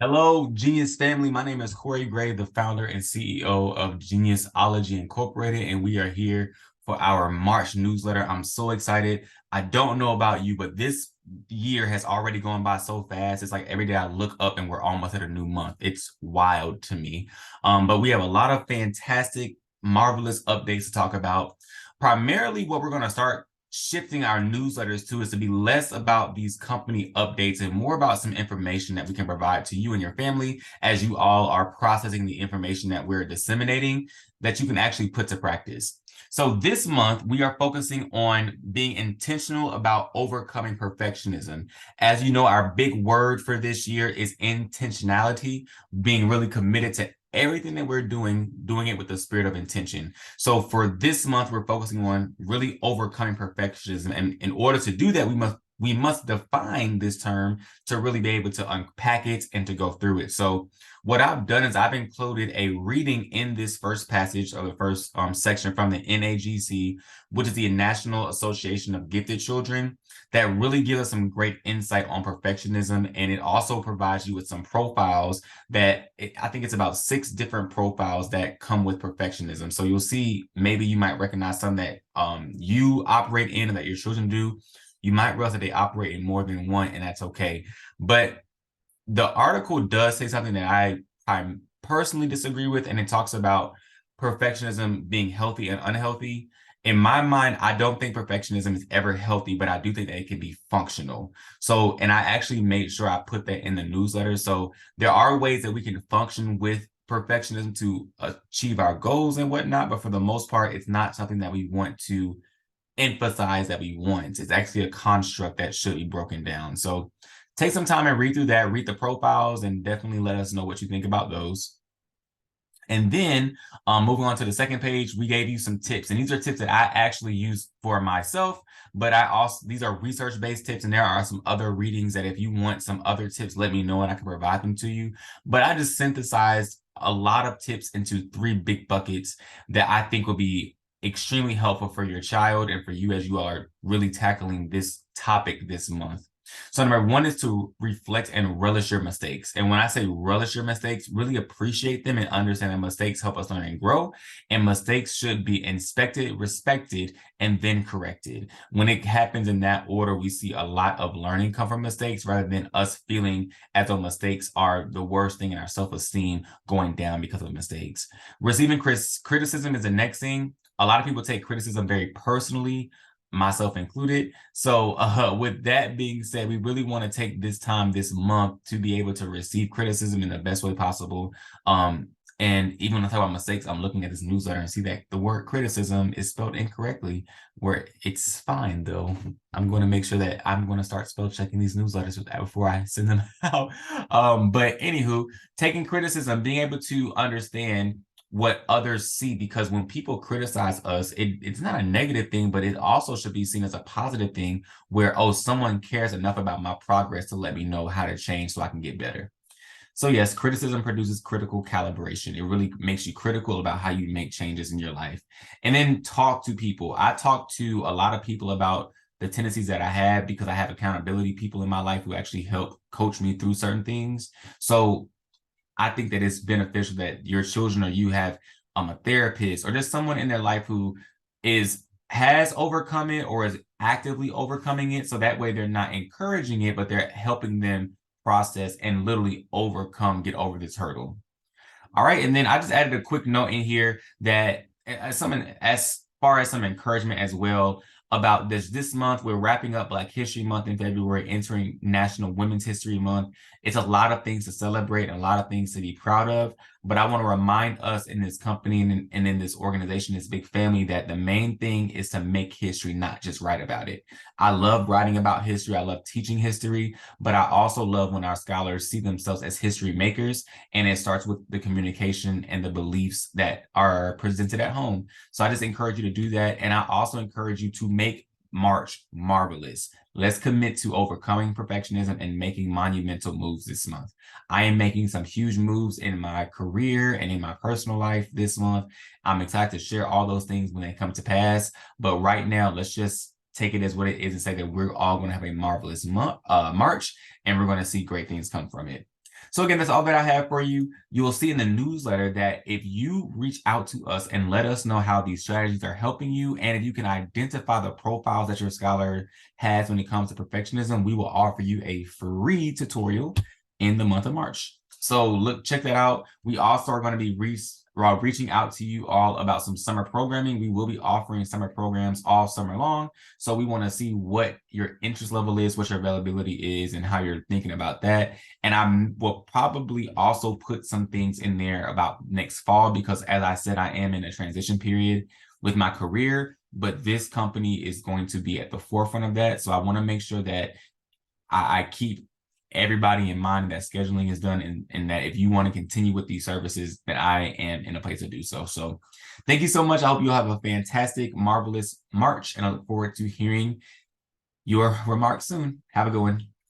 Hello, Genius family. My name is Corey Gray, the founder and CEO of Geniusology Incorporated, and we are here for our March newsletter. I'm so excited. I don't know about you, but this year has already gone by so fast. It's like every day I look up and we're almost at a new month. It's wild to me. But we have a lot of fantastic, marvelous updates to talk about. Primarily, what we're going to start shifting our newsletters to is to be less about these company updates and more about some information that we can provide to you and your family as you all are processing the information that we're disseminating that you can actually put to practice. So this month, we are focusing on being intentional about overcoming perfectionism. As you know, our big word for this year is intentionality, being really committed to everything that we're doing it with the spirit of intention. So for this month, we're focusing on really overcoming perfectionism. And in order to do that, we must define this term to really be able to unpack it and to go through it. So what I've done is I've included a reading in this first passage or the first section from the NAGC, which is the National Association of Gifted Children, that really gives us some great insight on perfectionism. And it also provides you with some profiles I think it's about 6 different profiles that come with perfectionism. So you'll see, maybe you might recognize some that you operate in and that your children do. You might realize that they operate in more than one, and that's okay. But the article does say something that I personally disagree with, and it talks about perfectionism being healthy and unhealthy. In my mind, I don't think perfectionism is ever healthy, but I do think that it can be functional. So, and I actually made sure I put that in the newsletter. So there are ways that we can function with perfectionism to achieve our goals and whatnot, but for the most part, it's not something that we want to emphasize that we want. It's actually a construct that should be broken down. So take some time and read through that, read the profiles, and definitely let us know what you think about those. And then moving on to the second page, we gave you some tips. And these are tips that I actually use for myself, but these are research-based tips. And there are some other readings that if you want some other tips, let me know and I can provide them to you. But I just synthesized a lot of tips into 3 big buckets that I think will be extremely helpful for your child and for you as you are really tackling this topic this month. So number 1 is to reflect and relish your mistakes. And when I say relish your mistakes, really appreciate them and understand that mistakes help us learn and grow. And mistakes should be inspected, respected, and then corrected. When it happens in that order, we see a lot of learning come from mistakes rather than us feeling as though mistakes are the worst thing in our self-esteem going down because of mistakes. Receiving criticism is the next thing. A lot of people take criticism very personally, myself included. So with that being said, we really want to take this time this month to be able to receive criticism in the best way possible. And even when I talk about mistakes, I'm looking at this newsletter and see that the word criticism is spelled incorrectly, where it's fine though. I'm going to make sure that I'm going to start spell checking these newsletters before I send them out. But anywho, taking criticism, being able to understand what others see, because when people criticize us, it's not a negative thing, but it also should be seen as a positive thing where, oh, someone cares enough about my progress to let me know how to change so I can get better. So yes, criticism produces critical calibration. It really makes you critical about how you make changes in your life. And then talk to people. I talk to a lot of people about the tendencies that I have because I have accountability people in my life who actually help coach me through certain things. So I think that it's beneficial that your children or you have a therapist or just someone in their life who has overcome it or is actively overcoming it. So that way they're not encouraging it, but they're helping them process and literally get over this hurdle. All right. And then I just added a quick note in here that as far as some encouragement as well about this month. We're wrapping up Black History Month in February, entering National Women's History Month. It's a lot of things to celebrate and a lot of things to be proud of. But I want to remind us in this company and in this organization, this big family, that the main thing is to make history, not just write about it. I love writing about history. I love teaching history, but I also love when our scholars see themselves as history makers. And it starts with the communication and the beliefs that are presented at home. So I just encourage you to do that. And I also encourage you to make March marvelous. Let's commit to overcoming perfectionism and making monumental moves this month. I am making some huge moves in my career and in my personal life this month. I'm excited to share all those things when they come to pass. But right now, let's just take it as what it is and say that we're all going to have a marvelous March, and we're going to see great things come from it. So again, that's all that I have for you. You will see in the newsletter that if you reach out to us and let us know how these strategies are helping you, and if you can identify the profiles that your scholar has when it comes to perfectionism, we will offer you a free tutorial in the month of March. So look, check that out. We also are going to be reaching out to you all about some summer programming. We will be offering summer programs all summer long. So we want to see what your interest level is, what your availability is, and how you're thinking about that. And I will probably also put some things in there about next fall, because as I said, I am in a transition period with my career, but this company is going to be at the forefront of that. So I want to make sure that I keep everybody in mind that scheduling is done, and that if you want to continue with these services, that I am in a place to do so. So thank you so much. I hope you'll have a fantastic, marvelous March, and I look forward to hearing your remarks soon. Have a good one.